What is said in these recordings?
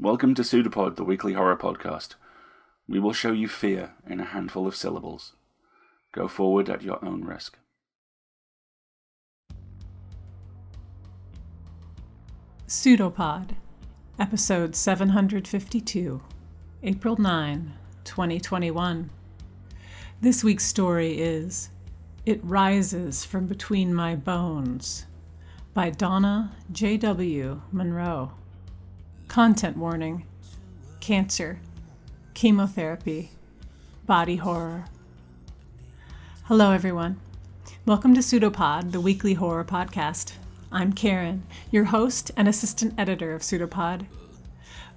Welcome to PseudoPod, the weekly horror podcast. We will show you fear in a handful of syllables. Go forward at your own risk. PseudoPod, episode 752, April 9, 2021. This week's story is It Rises from Between My Bones by Donna J.W. Monroe. Content warning: cancer, chemotherapy, body horror. Hello everyone. Welcome to PseudoPod, the weekly horror podcast. I'm Karen, your host and assistant editor of PseudoPod.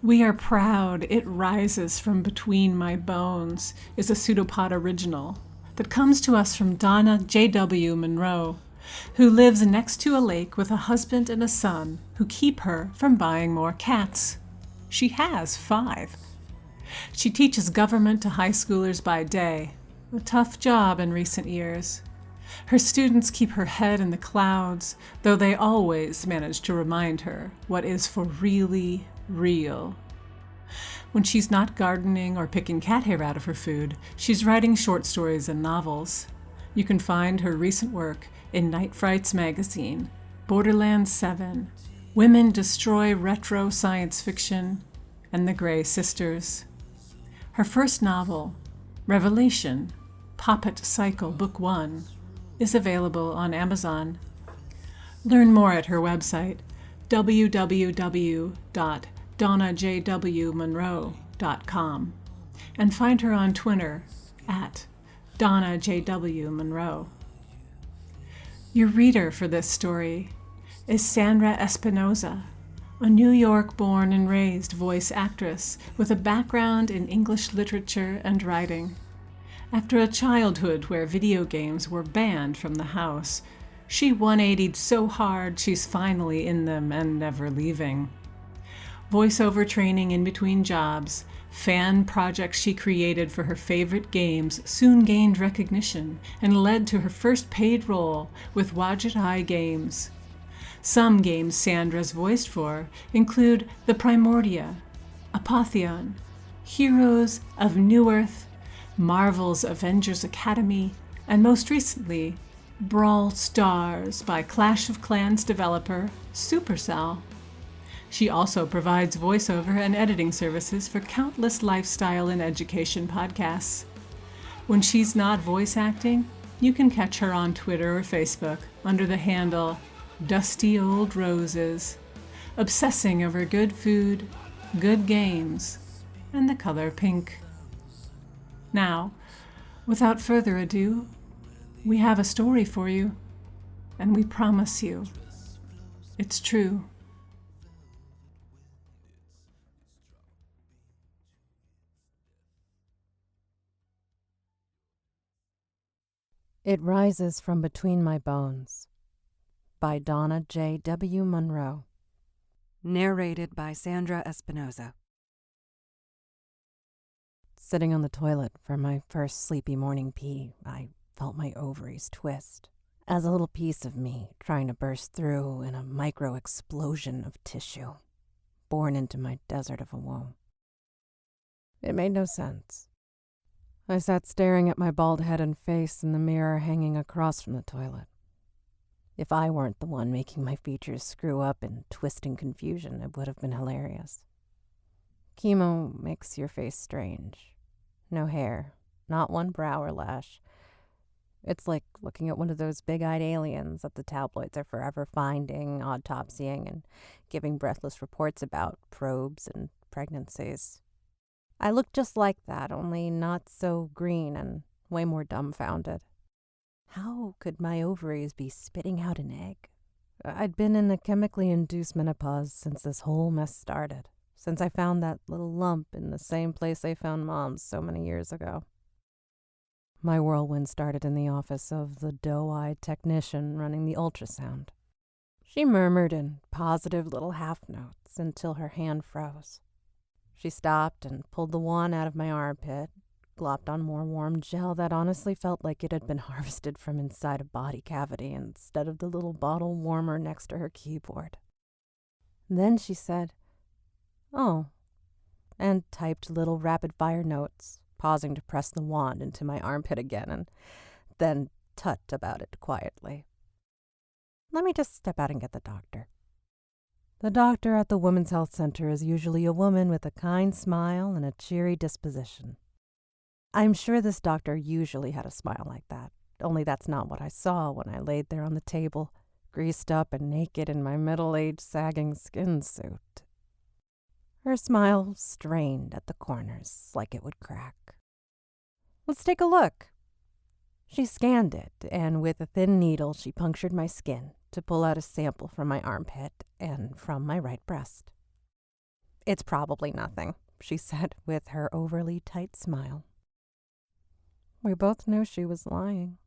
We are proud It Rises from Between My Bones is a PseudoPod original that comes to us from Donna J.W. Monroe, who lives next to a lake with a husband and a son who keep her from buying more cats. She has 5. She teaches government to high schoolers by day, a tough job in recent years. Her students keep her head in the clouds, though they always manage to remind her what is for really real. When she's not gardening or picking cat hair out of her food, she's writing short stories and novels. You can find her recent work in Night Frights magazine, Borderlands 7, Women Destroy Retro Science Fiction, and The Grey Sisters. Her first novel, Revelation, Poppet Cycle Book 1, is available on Amazon. Learn more at her website, www.donnajwmonroe.com, and find her on Twitter at DonnaJWMonroe. Your reader for this story is Sandra Espinoza, a New York-born and raised voice actress with a background in English literature and writing. After a childhood where video games were banned from the house, she 180'd so hard she's finally in them and never leaving. Voiceover training in between jobs, fan projects she created for her favorite games soon gained recognition and led to her first paid role with Wadjet Eye Games. Some games Sandra's voiced for include The Primordia, Apotheon, Heroes of Newerth, Marvel's Avengers Academy, and most recently, Brawl Stars by Clash of Clans developer Supercell. She also provides voiceover and editing services for countless lifestyle and education podcasts. When she's not voice acting, you can catch her on Twitter or Facebook under the handle Dusty Old Roses, obsessing over good food, good games, and the color pink. Now, without further ado, we have a story for you, and we promise you, it's true. It Rises from Between My Bones by Donna J.W. Monroe. Narrated by Sandra Espinoza. Sitting on the toilet for my first sleepy morning pee, I felt my ovaries twist, as a little piece of me trying to burst through in a micro-explosion of tissue, born into my desert of a womb. It made no sense. I sat staring at my bald head and face in the mirror hanging across from the toilet. If I weren't the one making my features screw up in twisting confusion, it would have been hilarious. Chemo makes your face strange. No hair, not one brow or lash. It's like looking at one of those big-eyed aliens that the tabloids are forever finding, autopsying, and giving breathless reports about, probes and pregnancies. I look just like that, only not so green and way more dumbfounded. How could my ovaries be spitting out an egg? I'd been in a chemically induced menopause since this whole mess started, since I found that little lump in the same place I found Mom's so many years ago. My whirlwind started in the office of the doe-eyed technician running the ultrasound. She murmured in positive little half notes until her hand froze. She stopped and pulled the wand out of my armpit, glopped on more warm gel that honestly felt like it had been harvested from inside a body cavity instead of the little bottle warmer next to her keyboard. Then she said, "Oh, and typed little rapid-fire notes, pausing to press the wand into my armpit again and then tut about it quietly. Let me just step out and get the doctor. The doctor at the Women's Health Center is usually a woman with a kind smile and a cheery disposition. I'm sure this doctor usually had a smile like that, only that's not what I saw when I laid there on the table, greased up and naked in my middle-aged sagging skin suit. Her smile strained at the corners like it would crack. Let's take a look. She scanned it, and with a thin needle she punctured my skin to pull out a sample from my armpit and from my right breast. It's probably nothing, she said with her overly tight smile. We both knew she was lying.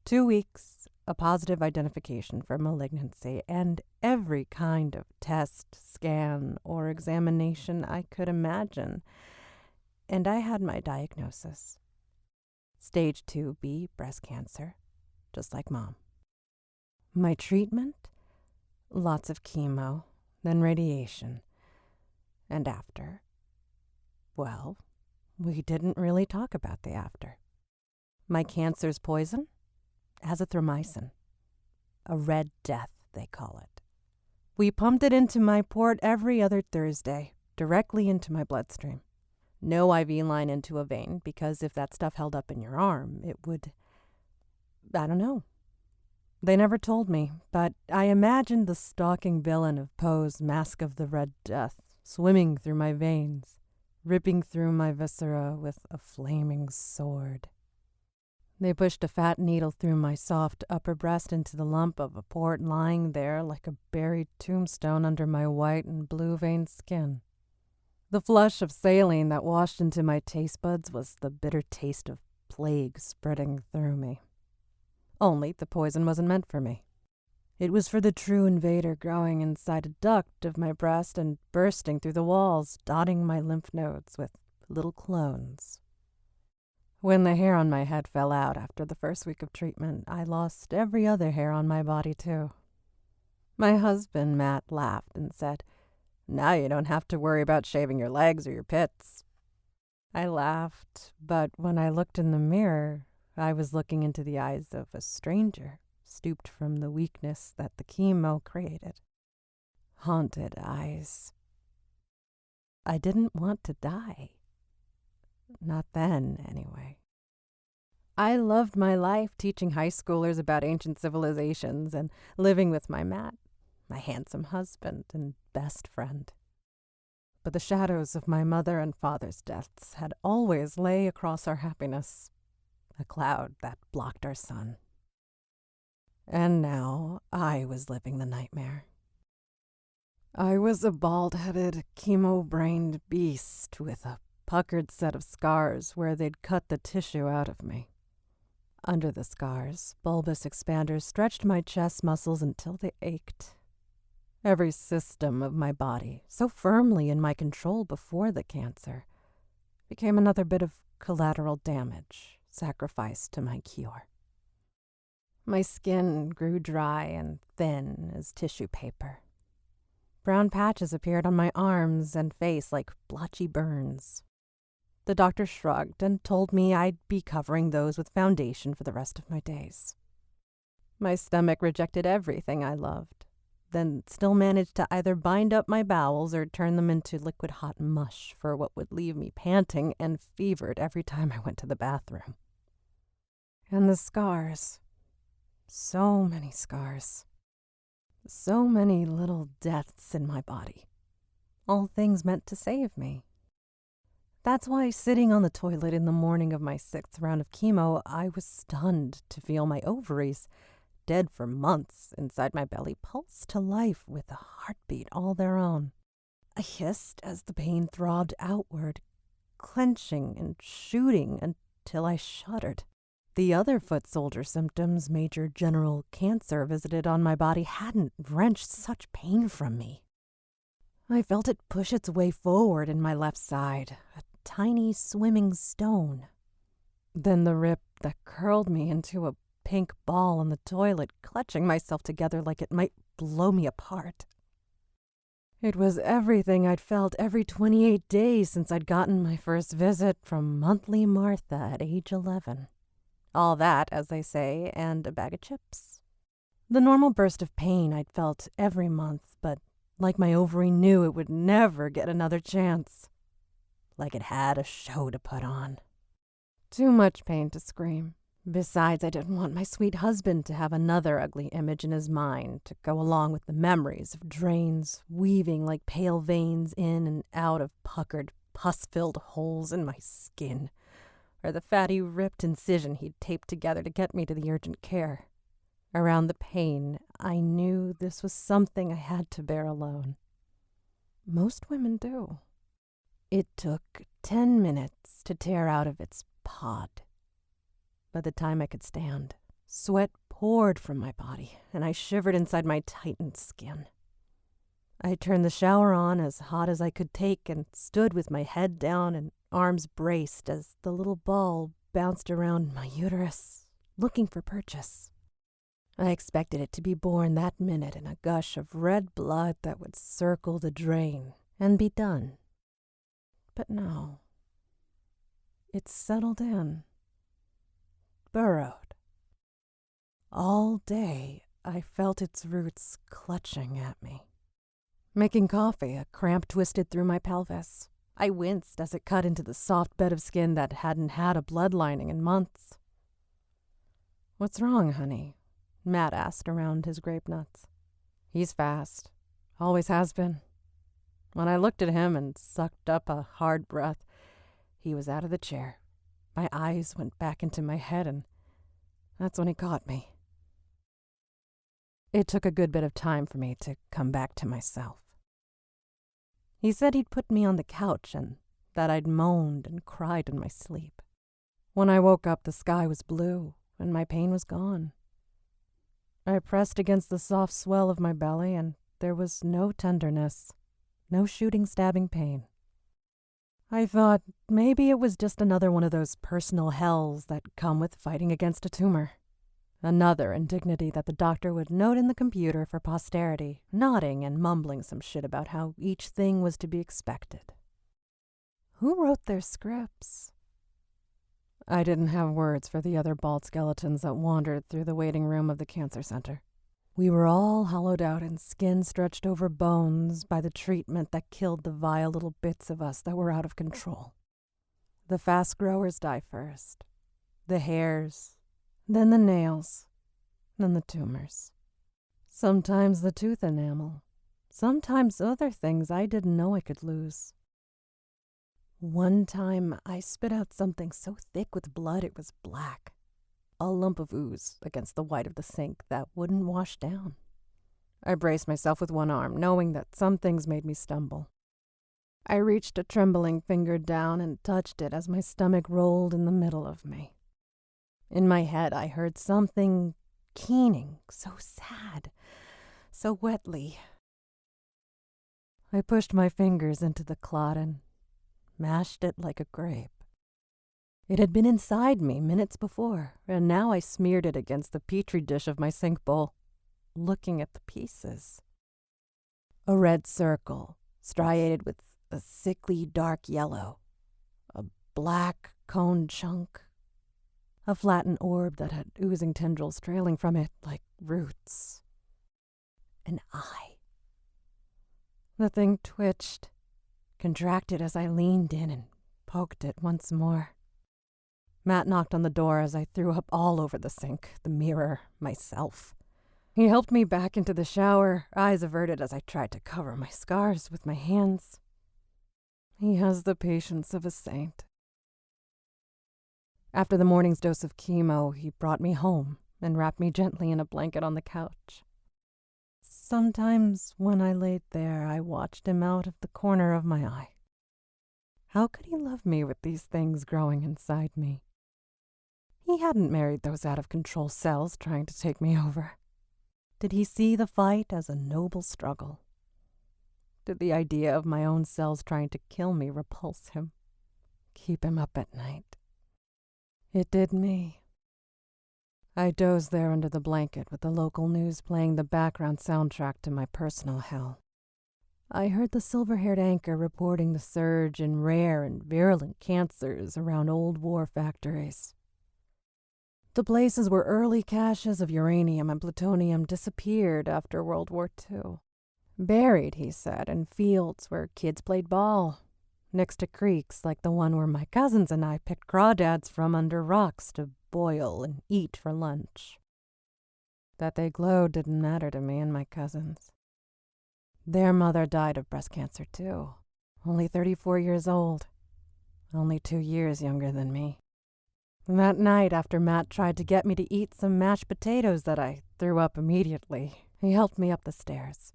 2 weeks, a positive identification for malignancy, and every kind of test, scan, or examination I could imagine. And I had my diagnosis. Stage 2B breast cancer, just like Mom. My treatment? Lots of chemo, then radiation. And after? Well, we didn't really talk about the after. My cancer's poison? Azithromycin. A red death, they call it. We pumped it into my port every other Thursday, directly into my bloodstream. No IV line into a vein, because if that stuff held up in your arm, it would... I don't know. They never told me, but I imagined the stalking villain of Poe's Mask of the Red Death swimming through my veins, ripping through my viscera with a flaming sword. They pushed a fat needle through my soft upper breast into the lump of a port lying there like a buried tombstone under my white and blue-veined skin. The flush of saline that washed into my taste buds was the bitter taste of plague spreading through me. Only the poison wasn't meant for me. It was for the true invader growing inside a duct of my breast and bursting through the walls, dotting my lymph nodes with little clones. When the hair on my head fell out after the first week of treatment, I lost every other hair on my body, too. My husband, Matt, laughed and said, "Now you don't have to worry about shaving your legs or your pits." I laughed, but when I looked in the mirror, I was looking into the eyes of a stranger, stooped from the weakness that the chemo created. Haunted eyes. I didn't want to die. Not then, anyway. I loved my life teaching high schoolers about ancient civilizations and living with my Matt, my handsome husband and best friend. But the shadows of my mother and father's deaths had always lay across our happiness, a cloud that blocked our sun. And now I was living the nightmare. I was a bald-headed, chemo-brained beast with a puckered set of scars where they'd cut the tissue out of me. Under the scars, bulbous expanders stretched my chest muscles until they ached. Every system of my body, so firmly in my control before the cancer, became another bit of collateral damage sacrificed to my cure. My skin grew dry and thin as tissue paper. Brown patches appeared on my arms and face like blotchy burns. The doctor shrugged and told me I'd be covering those with foundation for the rest of my days. My stomach rejected everything I loved, then still managed to either bind up my bowels or turn them into liquid hot mush for what would leave me panting and fevered every time I went to the bathroom. And the scars. So many scars. So many little deaths in my body. All things meant to save me. That's why sitting on the toilet in the morning of my 6th round of chemo, I was stunned to feel my ovaries, dead for months inside my belly, pulse to life with a heartbeat all their own. I hissed as the pain throbbed outward, clenching and shooting until I shuddered. The other foot soldier symptoms Major General Cancer visited on my body hadn't wrenched such pain from me. I felt it push its way forward in my left side, a tiny swimming stone. Then the rip that curled me into a pink ball in the toilet, clutching myself together like it might blow me apart. It was everything I'd felt every 28 days since I'd gotten my first visit from monthly Martha at age 11. All that, as they say, and a bag of chips. The normal burst of pain I'd felt every month, but like my ovary knew it would never get another chance. Like it had a show to put on. Too much pain to scream. Besides, I didn't want my sweet husband to have another ugly image in his mind to go along with the memories of drains weaving like pale veins in and out of puckered, pus-filled holes in my skin, or the fatty, ripped incision he'd taped together to get me to the urgent care. Around the pain, I knew this was something I had to bear alone. Most women do. It took 10 minutes to tear out of its pod. By the time I could stand, sweat poured from my body, and I shivered inside my tightened skin. I turned the shower on as hot as I could take and stood with my head down and arms braced as the little ball bounced around my uterus, looking for purchase. I expected it to be born that minute in a gush of red blood that would circle the drain and be done. But no. It settled in. Burrowed. All day, I felt its roots clutching at me. Making coffee, a cramp twisted through my pelvis. I winced as it cut into the soft bed of skin that hadn't had a blood lining in months. "What's wrong, honey?" Matt asked around his grape nuts. "He's fast. Always has been." When I looked at him and sucked up a hard breath, he was out of the chair. My eyes went back into my head, and that's when he caught me. It took a good bit of time for me to come back to myself. He said he'd put me on the couch and that I'd moaned and cried in my sleep. When I woke up, the sky was blue and my pain was gone. I pressed against the soft swell of my belly, and there was no tenderness, no shooting, stabbing pain. I thought maybe it was just another one of those personal hells that come with fighting against a tumor. Another indignity that the doctor would note in the computer for posterity, nodding and mumbling some shit about how each thing was to be expected. Who wrote their scripts? I didn't have words for the other bald skeletons that wandered through the waiting room of the cancer center. We were all hollowed out and skin stretched over bones by the treatment that killed the vile little bits of us that were out of control. The fast growers die first. The hairs, then the nails, then the tumors. Sometimes the tooth enamel. Sometimes other things I didn't know I could lose. One time I spit out something so thick with blood it was black. A lump of ooze against the white of the sink that wouldn't wash down. I braced myself with one arm, knowing that some things made me stumble. I reached a trembling finger down and touched it as my stomach rolled in the middle of me. In my head, I heard something keening, so sad, so wetly. I pushed my fingers into the clot and mashed it like a grape. It had been inside me minutes before, and now I smeared it against the petri dish of my sink bowl, looking at the pieces. A red circle, striated with a sickly dark yellow. A black cone chunk. A flattened orb that had oozing tendrils trailing from it like roots. An eye. The thing twitched, contracted as I leaned in and poked it once more. Matt knocked on the door as I threw up all over the sink, the mirror, myself. He helped me back into the shower, eyes averted as I tried to cover my scars with my hands. He has the patience of a saint. After the morning's dose of chemo, he brought me home and wrapped me gently in a blanket on the couch. Sometimes when I laid there, I watched him out of the corner of my eye. How could he love me with these things growing inside me? He hadn't married those out-of-control cells trying to take me over. Did he see the fight as a noble struggle? Did the idea of my own cells trying to kill me repulse him, keep him up at night? It did me. I dozed there under the blanket with the local news playing the background soundtrack to my personal hell. I heard the silver-haired anchor reporting the surge in rare and virulent cancers around old war factories. The places where early caches of uranium and plutonium disappeared after World War II. Buried, he said, in fields where kids played ball, next to creeks like the one where my cousins and I picked crawdads from under rocks to boil and eat for lunch. That they glowed didn't matter to me and my cousins. Their mother died of breast cancer too, only 34 years old, only 2 years younger than me. And that night, after Matt tried to get me to eat some mashed potatoes that I threw up immediately, he helped me up the stairs.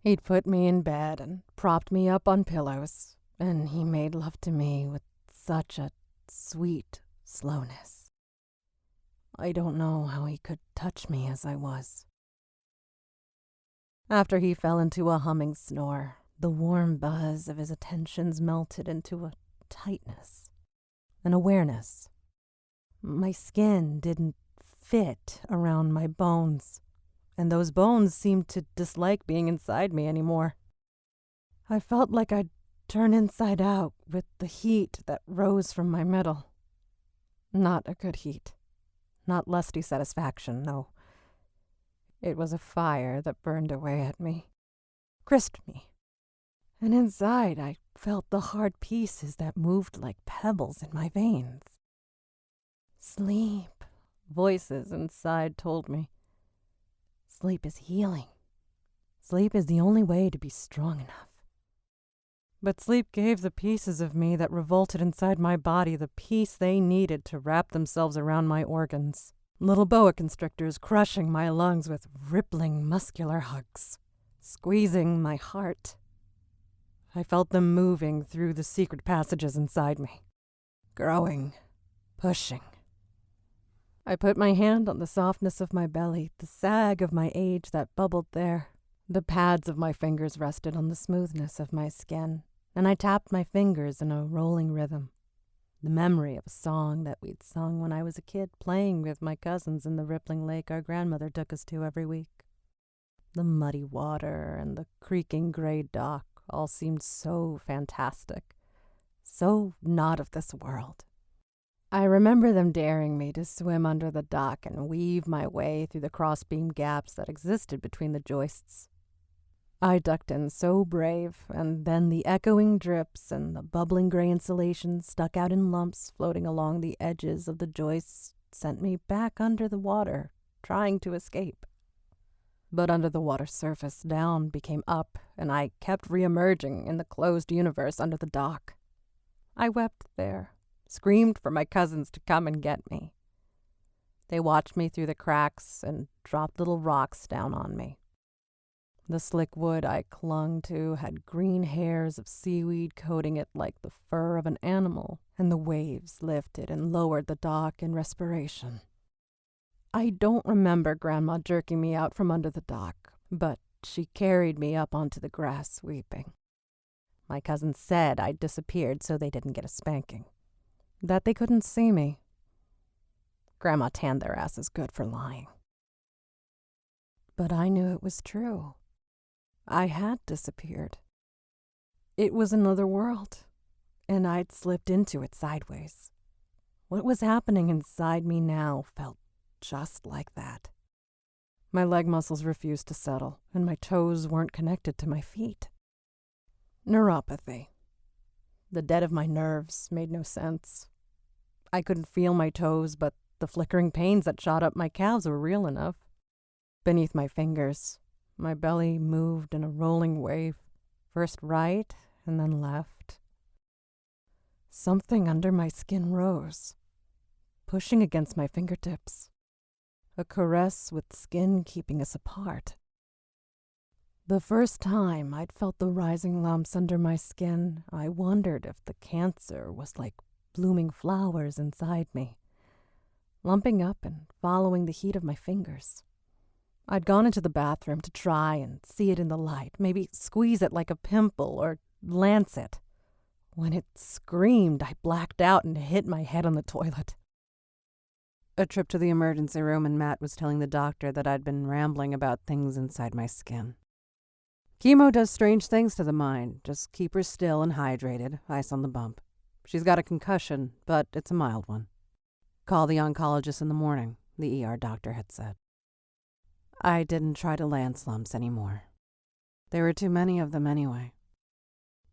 He'd put me in bed and propped me up on pillows, and he made love to me with such a sweet slowness. I don't know how he could touch me as I was. After he fell into a humming snore, the warm buzz of his attentions melted into a tightness, an awareness. My skin didn't fit around my bones, and those bones seemed to dislike being inside me anymore. I felt like I'd turn inside out with the heat that rose from my middle. Not a good heat. Not lusty satisfaction, no. It was a fire that burned away at me, crisped me. And inside I felt the hard pieces that moved like pebbles in my veins. Sleep, voices inside told me. Sleep is healing. Sleep is the only way to be strong enough. But sleep gave the pieces of me that revolted inside my body the peace they needed to wrap themselves around my organs. Little boa constrictors crushing my lungs with rippling muscular hugs, squeezing my heart. I felt them moving through the secret passages inside me, growing, pushing. I put my hand on the softness of my belly, the sag of my age that bubbled there. The pads of my fingers rested on the smoothness of my skin, and I tapped my fingers in a rolling rhythm. The memory of a song that we'd sung when I was a kid, playing with my cousins in the rippling lake our grandmother took us to every week. The muddy water and the creaking gray dock all seemed so fantastic, so not of this world. I remember them daring me to swim under the dock and weave my way through the crossbeam gaps that existed between the joists. I ducked in so brave, and then the echoing drips and the bubbling gray insulation stuck out in lumps floating along the edges of the joists sent me back under the water, trying to escape. But under the water's surface, down became up, and I kept reemerging in the closed universe under the dock. I wept there, screamed for my cousins to come and get me. They watched me through the cracks and dropped little rocks down on me. The slick wood I clung to had green hairs of seaweed coating it like the fur of an animal, and the waves lifted and lowered the dock in respiration. I don't remember Grandma jerking me out from under the dock, but she carried me up onto the grass weeping. My cousins said I'd disappeared so they didn't get a spanking, that they couldn't see me. Grandma tanned their asses good for lying. But I knew it was true. I had disappeared. It was another world, and I'd slipped into it sideways. What was happening inside me now felt just like that. My leg muscles refused to settle, and my toes weren't connected to my feet. Neuropathy. The dead of my nerves made no sense. I couldn't feel my toes, but the flickering pains that shot up my calves were real enough. Beneath my fingers, my belly moved in a rolling wave, first right and then left. Something under my skin rose, pushing against my fingertips. A caress with skin keeping us apart. The first time I'd felt the rising lumps under my skin, I wondered if the cancer was like blooming flowers inside me, lumping up and following the heat of my fingers. I'd gone into the bathroom to try and see it in the light, maybe squeeze it like a pimple or lance it. When it screamed, I blacked out and hit my head on the toilet. A trip to the emergency room, and Matt was telling the doctor that I'd been rambling about things inside my skin. Chemo does strange things to the mind. Just keep her still and hydrated, ice on the bump. She's got a concussion, but it's a mild one. Call the oncologist in the morning, the ER doctor had said. I didn't try to land slumps anymore. There were too many of them anyway.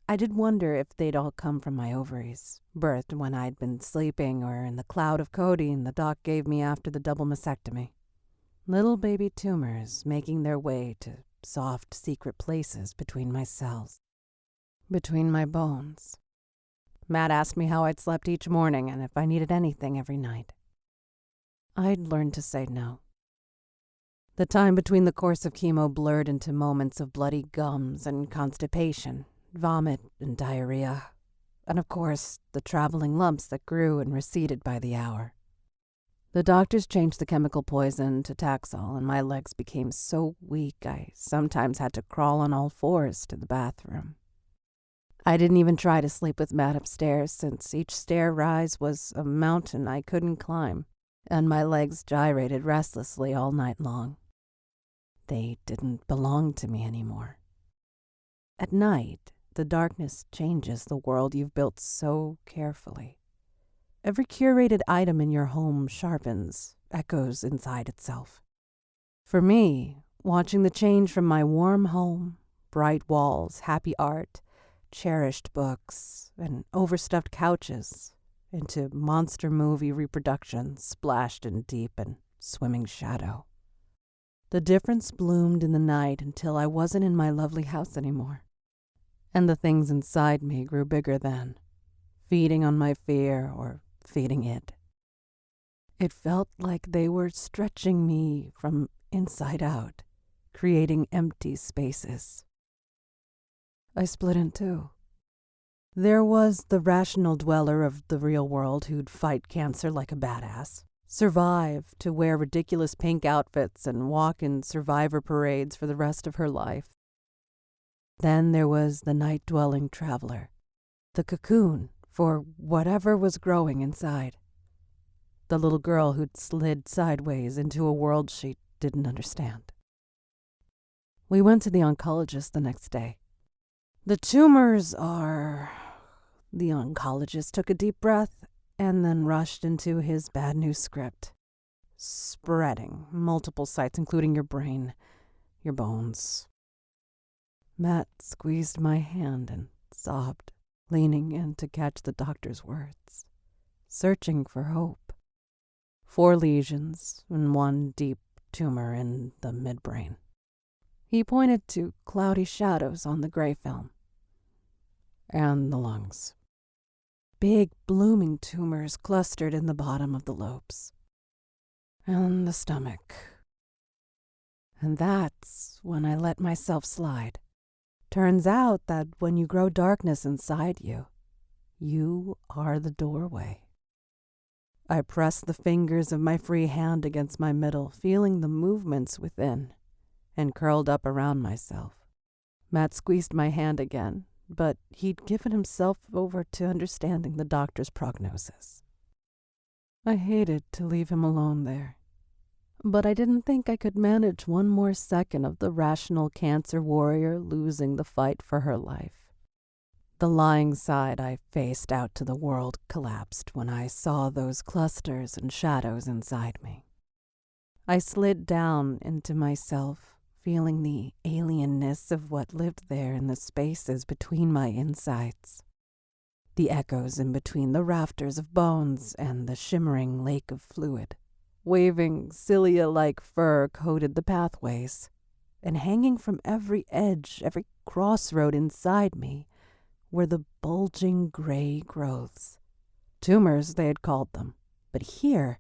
I did wonder if they'd all come from my ovaries, birthed when I'd been sleeping or in the cloud of codeine the doc gave me after the double mastectomy. Little baby tumors making their way to soft, secret places between my cells, between my bones. Matt asked me how I'd slept each morning and if I needed anything every night. I'd learned to say no. The time between the course of chemo blurred into moments of bloody gums and constipation, vomit and diarrhea, and of course, the traveling lumps that grew and receded by the hour. The doctors changed the chemical poison to Taxol, and my legs became so weak I sometimes had to crawl on all fours to the bathroom. I didn't even try to sleep with Matt upstairs, since each stair rise was a mountain I couldn't climb, and my legs gyrated restlessly all night long. They didn't belong to me anymore. At night, the darkness changes the world you've built so carefully. Every curated item in your home sharpens, echoes inside itself. For me, watching the change from my warm home, bright walls, happy art, cherished books, and overstuffed couches, into monster movie reproductions splashed in deep and swimming shadow. The difference bloomed in the night until I wasn't in my lovely house anymore. And the things inside me grew bigger then, feeding on my fear or feeding it. It felt like they were stretching me from inside out, creating empty spaces. I split in two. There was the rational dweller of the real world who'd fight cancer like a badass, survive to wear ridiculous pink outfits and walk in survivor parades for the rest of her life. Then there was the night-dwelling traveler, the cocoon for whatever was growing inside. The little girl who'd slid sideways into a world she didn't understand. We went to the oncologist the next day. The tumors are... The oncologist took a deep breath and then rushed into his bad news script. Spreading multiple sites, including your brain, your bones. Matt squeezed my hand and sobbed, leaning in to catch the doctor's words, searching for hope. 4 lesions and 1 deep tumor in the midbrain. He pointed to cloudy shadows on the gray film. And the lungs. Big blooming tumors clustered in the bottom of the lobes. And the stomach. And that's when I let myself slide. Turns out that when you grow darkness inside you, you are the doorway. I pressed the fingers of my free hand against my middle, feeling the movements within, and curled up around myself. Matt squeezed my hand again, but he'd given himself over to understanding the doctor's prognosis. I hated to leave him alone there, but I didn't think I could manage one more second of the rational cancer warrior losing the fight for her life. The lying side I faced out to the world collapsed when I saw those clusters and shadows inside me. I slid down into myself, feeling the alienness of what lived there in the spaces between my insides. The echoes in between the rafters of bones and the shimmering lake of fluid. Waving cilia-like fur coated the pathways, and hanging from every edge, every crossroad inside me, were the bulging gray growths. Tumors, they had called them, but here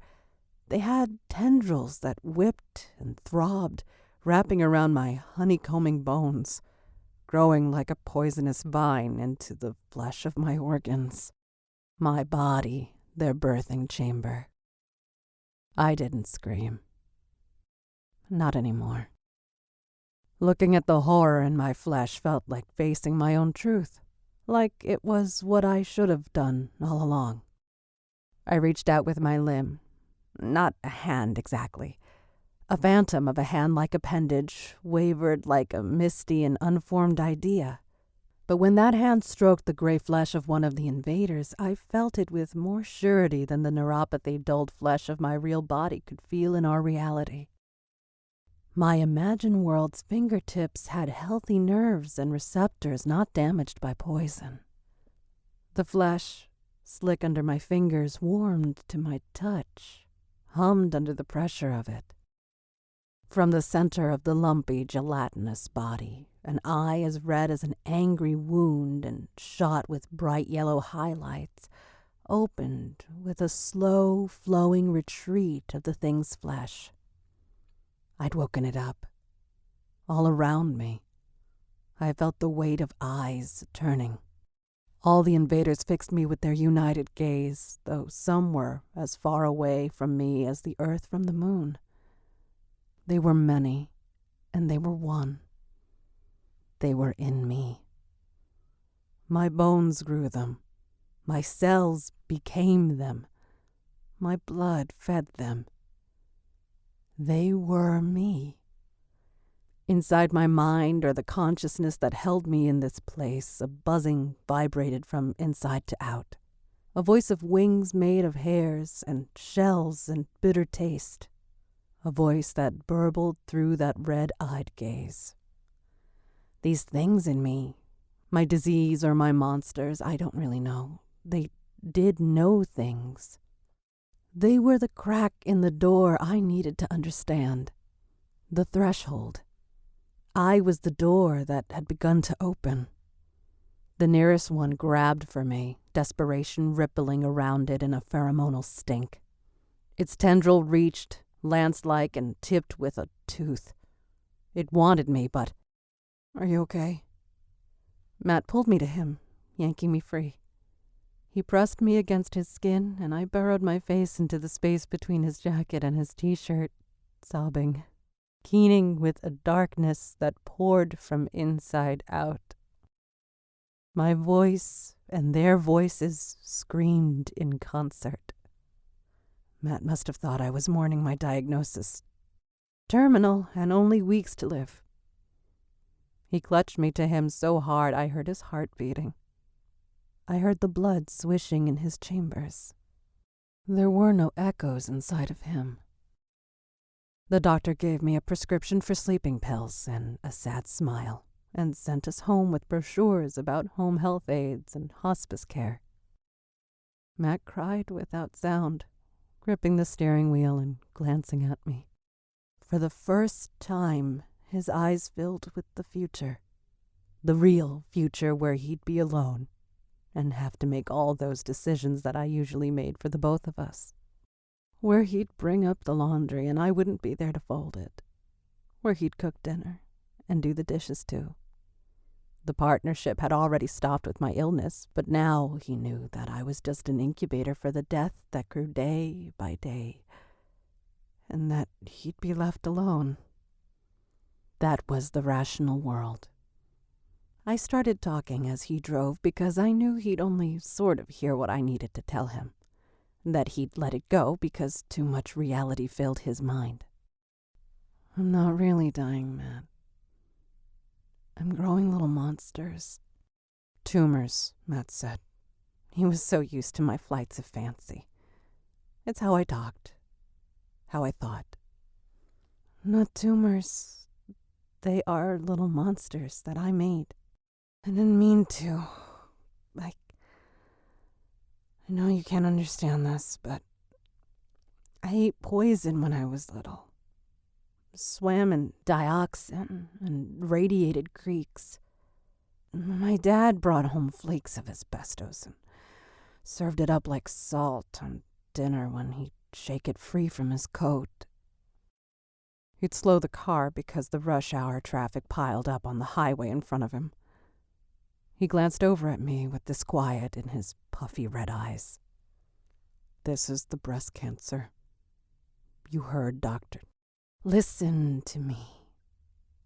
they had tendrils that whipped and throbbed, wrapping around my honeycombing bones, growing like a poisonous vine into the flesh of my organs. My body, their birthing chamber. I didn't scream. Not anymore. Looking at the horror in my flesh felt like facing my own truth, like it was what I should have done all along. I reached out with my limb. Not a hand exactly. A phantom of a hand-like appendage wavered like a misty and unformed idea. But when that hand stroked the gray flesh of one of the invaders, I felt it with more surety than the neuropathy-dulled flesh of my real body could feel in our reality. My imagined world's fingertips had healthy nerves and receptors not damaged by poison. The flesh, slick under my fingers, warmed to my touch, hummed under the pressure of it. From the center of the lumpy, gelatinous body, an eye as red as an angry wound and shot with bright yellow highlights, opened with a slow, flowing retreat of the thing's flesh. I'd woken it up. All around me, I felt the weight of eyes turning. All the invaders fixed me with their united gaze, though some were as far away from me as the earth from the moon. They were many, and they were one. They were in me. My bones grew them. My cells became them. My blood fed them. They were me. Inside my mind, or the consciousness that held me in this place, a buzzing vibrated from inside to out. A voice of wings made of hairs and shells and bitter taste. A voice that burbled through that red-eyed gaze. These things in me, my disease or my monsters, I don't really know. They did know things. They were the crack in the door I needed to understand. The threshold. I was the door that had begun to open. The nearest one grabbed for me, desperation rippling around it in a pheromonal stink. Its tendril reached, lance-like and tipped with a tooth. It wanted me, but... "Are you okay?" Matt pulled me to him, yanking me free. He pressed me against his skin, and I burrowed my face into the space between his jacket and his t-shirt, sobbing, keening with a darkness that poured from inside out. My voice and their voices screamed in concert. Matt must have thought I was mourning my diagnosis. Terminal and only weeks to live. He clutched me to him so hard I heard his heart beating. I heard the blood swishing in his chambers. There were no echoes inside of him. The doctor gave me a prescription for sleeping pills and a sad smile, and sent us home with brochures about home health aides and hospice care. Matt cried without sound, gripping the steering wheel and glancing at me. For the first time, his eyes filled with the future. The real future where he'd be alone and have to make all those decisions that I usually made for the both of us. Where he'd bring up the laundry and I wouldn't be there to fold it. Where he'd cook dinner and do the dishes too. The partnership had already stopped with my illness, but now he knew that I was just an incubator for the death that grew day by day, and that he'd be left alone. That was the rational world. I started talking as he drove because I knew he'd only sort of hear what I needed to tell him, that he'd let it go because too much reality filled his mind. "I'm not really dying, Matt. I'm growing little monsters." "Tumors," Matt said. He was so used to my flights of fancy. It's how I talked, how I thought. "Not tumors. They are little monsters that I made. I didn't mean to. I know you can't understand this, but I ate poison when I was little. Swam in dioxin and radiated creeks. My dad brought home flakes of asbestos and served it up like salt on dinner when he'd shake it free from his coat. He'd slow the car because the rush hour traffic piled up on the highway in front of him. He glanced over at me with disquiet in his puffy red eyes. "This is the breast cancer. You heard, doctor. Listen to me.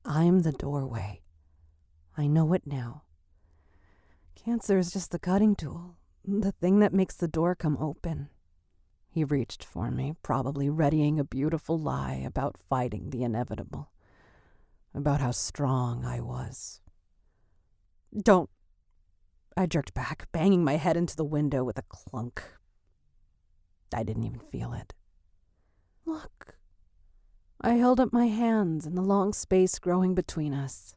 I'm the doorway. I know it now. Cancer is just the cutting tool, the thing that makes the door come open. He reached for me, probably readying a beautiful lie about fighting the inevitable, about how strong I was. "Don't." I jerked back, banging my head into the window with a clunk. I didn't even feel it. "Look." I held up my hands in the long space growing between us.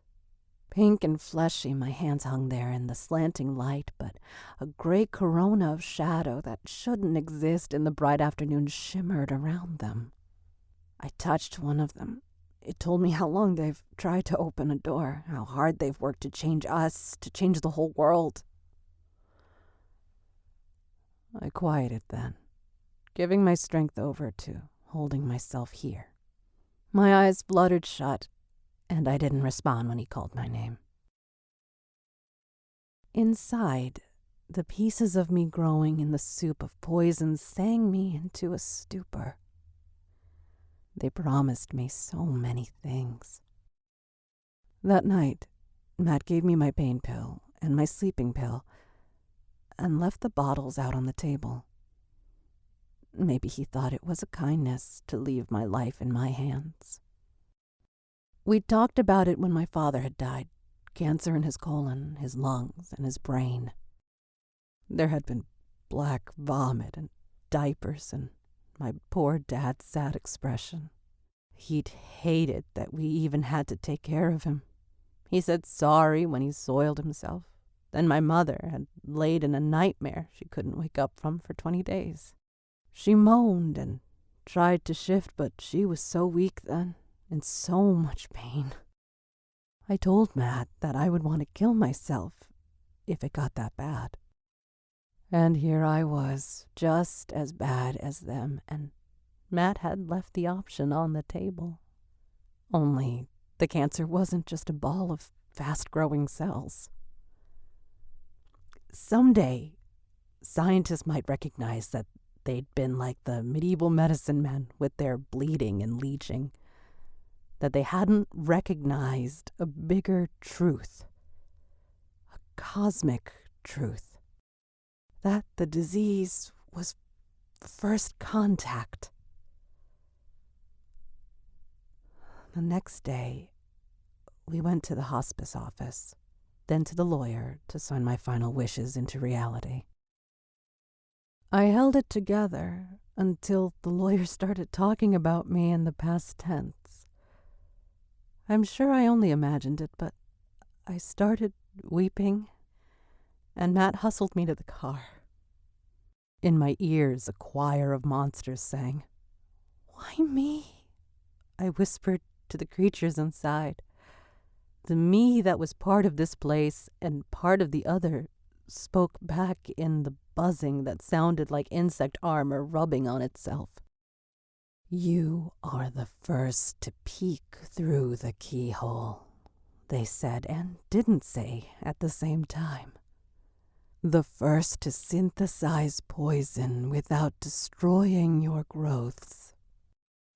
Pink and fleshy, my hands hung there in the slanting light, but a gray corona of shadow that shouldn't exist in the bright afternoon shimmered around them. I touched one of them. It told me how long they've tried to open a door, how hard they've worked to change us, to change the whole world. I quieted then, giving my strength over to holding myself here. My eyes fluttered shut, and I didn't respond when he called my name. Inside, the pieces of me growing in the soup of poison sang me into a stupor. They promised me so many things. That night, Matt gave me my pain pill and my sleeping pill and left the bottles out on the table. Maybe he thought it was a kindness to leave my life in my hands. We talked about it when my father had died. Cancer in his colon, his lungs, and his brain. There had been black vomit and diapers and my poor dad's sad expression. He'd hated that we even had to take care of him. He said sorry when he soiled himself. Then my mother had laid in a nightmare she couldn't wake up from for 20 days. She moaned and tried to shift, but she was so weak then, in so much pain. I told Matt that I would want to kill myself if it got that bad. And here I was, just as bad as them, and Matt had left the option on the table. Only the cancer wasn't just a ball of fast-growing cells. Someday, scientists might recognize that they'd been like the medieval medicine men with their bleeding and leeching, that they hadn't recognized a bigger truth, a cosmic truth, that the disease was first contact. The next day, we went to the hospice office, then to the lawyer to sign my final wishes into reality. I held it together until the lawyer started talking about me in the past tense. I'm sure I only imagined it, but I started weeping, and Matt hustled me to the car. In my ears, a choir of monsters sang. "Why me?" I whispered to the creatures inside. The me that was part of this place and part of the other spoke back in the buzzing that sounded like insect armor rubbing on itself. "You are the first to peek through the keyhole," they said and didn't say at the same time. "The first to synthesize poison without destroying your growths."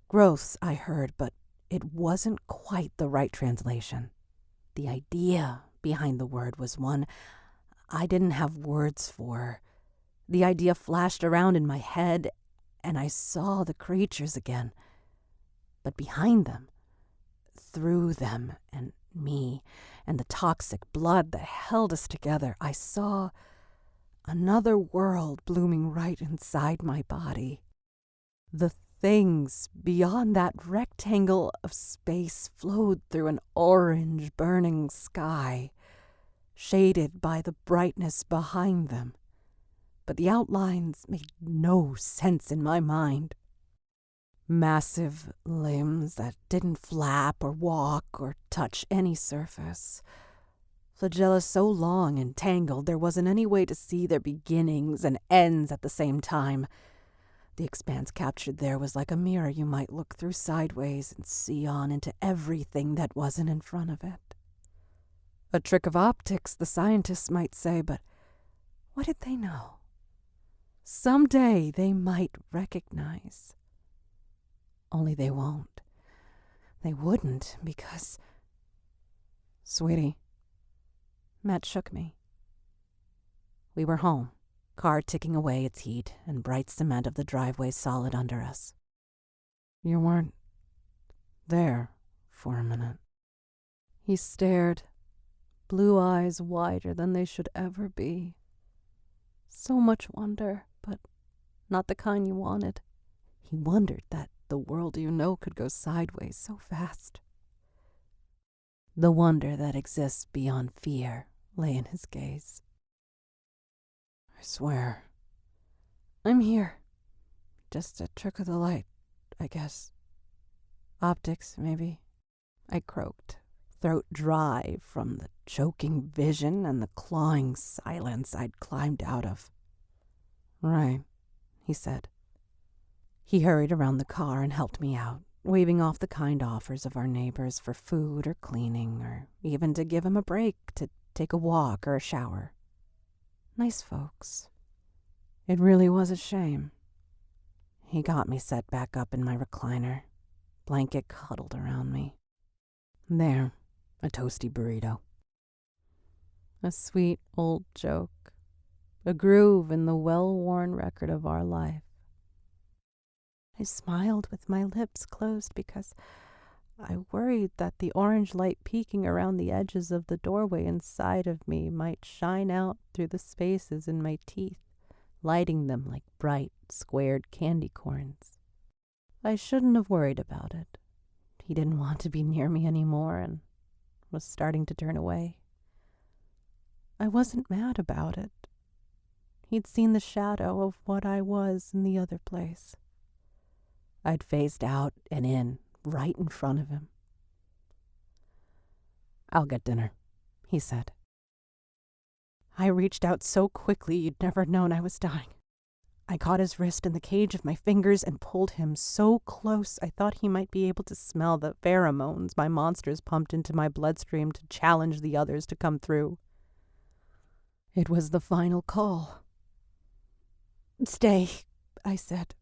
Growths, I heard, but it wasn't quite the right translation. The idea behind the word was one I didn't have words for. The idea flashed around in my head, and I saw the creatures again. But behind them, through them and me, and the toxic blood that held us together, I saw another world blooming right inside my body. The things beyond that rectangle of space flowed through an orange burning sky, shaded by the brightness behind them. But the outlines made no sense in my mind. Massive limbs that didn't flap or walk or touch any surface. Flagella so long and tangled there wasn't any way to see their beginnings and ends at the same time. The expanse captured there was like a mirror you might look through sideways and see on into everything that wasn't in front of it. A trick of optics, the scientists might say, but what did they know? Someday they might recognize. Only they won't. They wouldn't because... Sweetie, Matt shook me. We were home, car ticking away its heat and bright cement of the driveway solid under us. You weren't there for a minute. He stared, blue eyes wider than they should ever be. So much wonder, but not the kind you wanted. He wondered that the world you know could go sideways so fast. The wonder that exists beyond fear lay in his gaze. I swear, I'm here. Just a trick of the light, I guess. Optics, maybe. I croaked, throat dry from the choking vision and the clawing silence I'd climbed out of. Right, he said. He hurried around the car and helped me out, waving off the kind offers of our neighbors for food or cleaning, or even to give him a break to take a walk or a shower. Nice folks. It really was a shame. He got me set back up in my recliner, blanket cuddled around me. There, a toasty burrito. A sweet old joke, a groove in the well-worn record of our life. I smiled with my lips closed because I worried that the orange light peeking around the edges of the doorway inside of me might shine out through the spaces in my teeth, lighting them like bright, squared candy corns. I shouldn't have worried about it. He didn't want to be near me anymore and was starting to turn away. I wasn't mad about it. He'd seen the shadow of what I was in the other place. I'd phased out and in, right in front of him. I'll get dinner, he said. I reached out so quickly you'd never known I was dying. I caught his wrist in the cage of my fingers and pulled him so close I thought he might be able to smell the pheromones my monsters pumped into my bloodstream to challenge the others to come through. It was the final call. Stay, I said,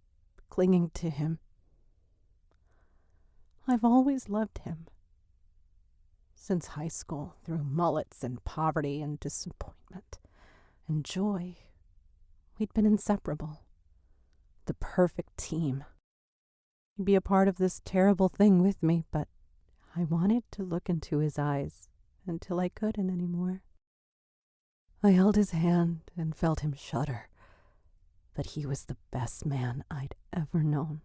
clinging to him. I've always loved him. Since high school, through mullets and poverty and disappointment and joy, we'd been inseparable. The perfect team. He'd be a part of this terrible thing with me, but I wanted to look into his eyes until I couldn't anymore. I held his hand and felt him shudder, but he was the best man I'd ever known,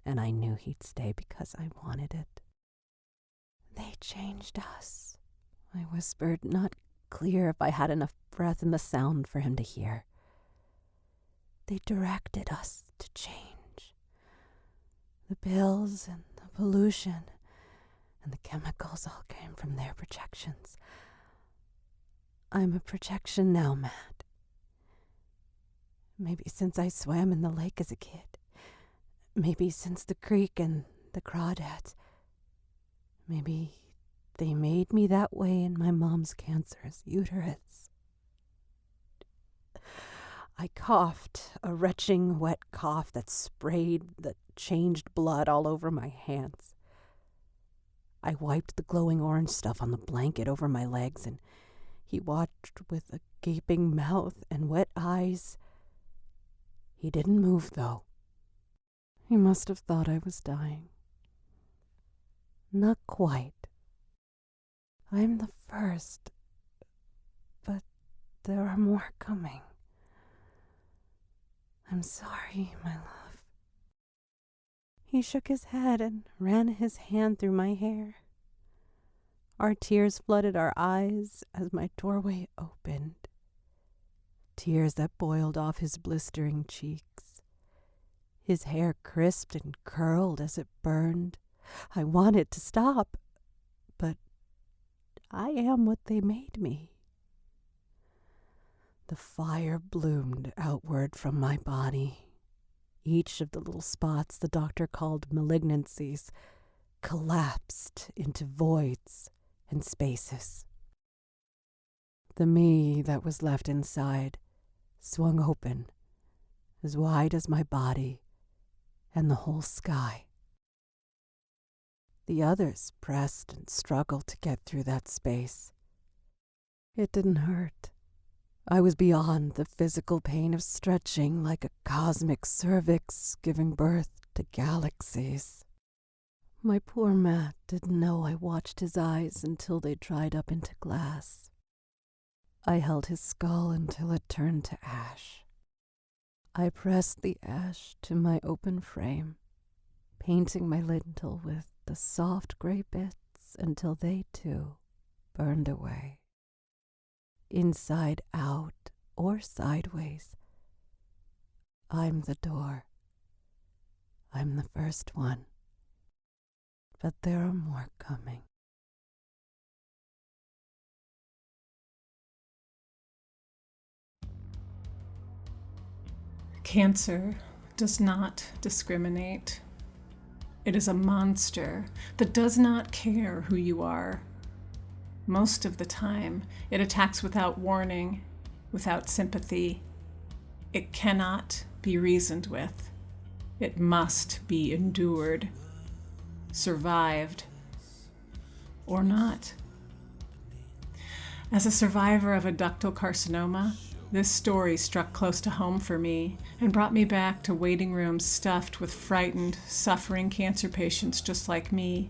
and I knew he'd stay because I wanted it. They changed us, I whispered, not clear if I had enough breath in the sound for him to hear. They directed us to change. The pills and the pollution and the chemicals all came from their projections. I'm a projection now, Matt. Maybe since I swam in the lake as a kid. Maybe since the creek and the crawdads. Maybe they made me that way in my mom's cancerous uterus. I coughed, a retching wet cough that sprayed the changed blood all over my hands. I wiped the glowing orange stuff on the blanket over my legs, and he watched with a gaping mouth and wet eyes. He didn't move, though. He must have thought I was dying. Not quite. I'm the first, but there are more coming. I'm sorry, my love. He shook his head and ran his hand through my hair. Our tears flooded our eyes as my doorway opened. Tears that boiled off his blistering cheeks. His hair crisped and curled as it burned. I wanted to stop, but I am what they made me. The fire bloomed outward from my body. Each of the little spots the doctor called malignancies collapsed into voids and spaces. The me that was left inside swung open, as wide as my body and the whole sky. The others pressed and struggled to get through that space. It didn't hurt. I was beyond the physical pain of stretching like a cosmic cervix giving birth to galaxies. My poor Matt didn't know I watched his eyes until they dried up into glass. I held his skull until it turned to ash. I pressed the ash to my open frame, painting my lintel with the soft gray bits until they, too, burned away. Inside out or sideways, I'm the door. I'm the first one. But there are more coming. Cancer does not discriminate. It is a monster that does not care who you are. Most of the time, it attacks without warning, without sympathy. It cannot be reasoned with. It must be endured, survived, or not. As a survivor of a ductal carcinoma, this story struck close to home for me and brought me back to waiting rooms stuffed with frightened, suffering cancer patients just like me.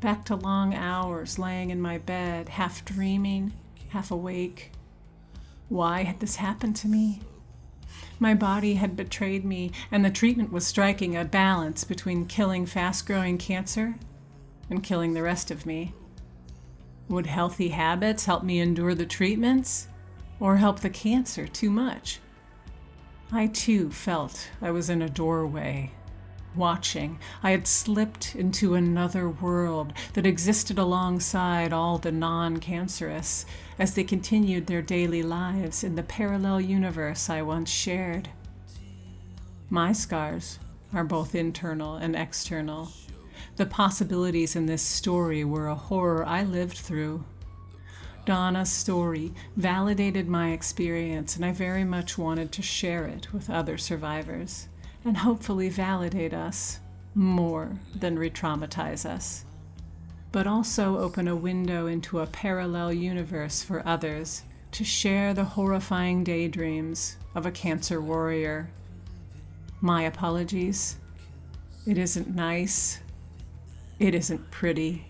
Back to long hours laying in my bed, half dreaming, half awake. Why had this happened to me? My body had betrayed me, and the treatment was striking a balance between killing fast-growing cancer and killing the rest of me. Would healthy habits help me endure the treatments, or help the cancer too much? I too felt I was in a doorway, watching. I had slipped into another world that existed alongside all the non-cancerous as they continued their daily lives in the parallel universe I once shared. My scars are both internal and external. The possibilities in this story were a horror I lived through. Donna's story validated my experience, and I very much wanted to share it with other survivors and hopefully validate us more than re-traumatize us, but also open a window into a parallel universe for others to share the horrifying daydreams of a cancer warrior. My apologies. It isn't nice. It isn't pretty.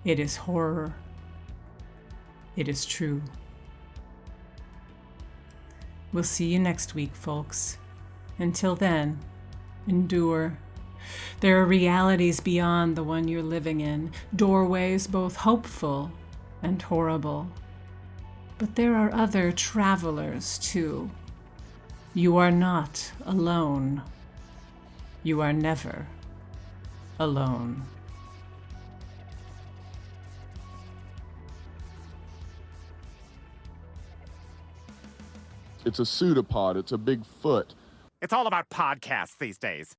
It is horror. It is true. We'll see you next week, folks. Until then, endure. There are realities beyond the one you're living in, doorways both hopeful and horrible. But there are other travelers, too. You are not alone. You are never alone. It's a PseudoPod. It's a big foot. It's all about podcasts these days.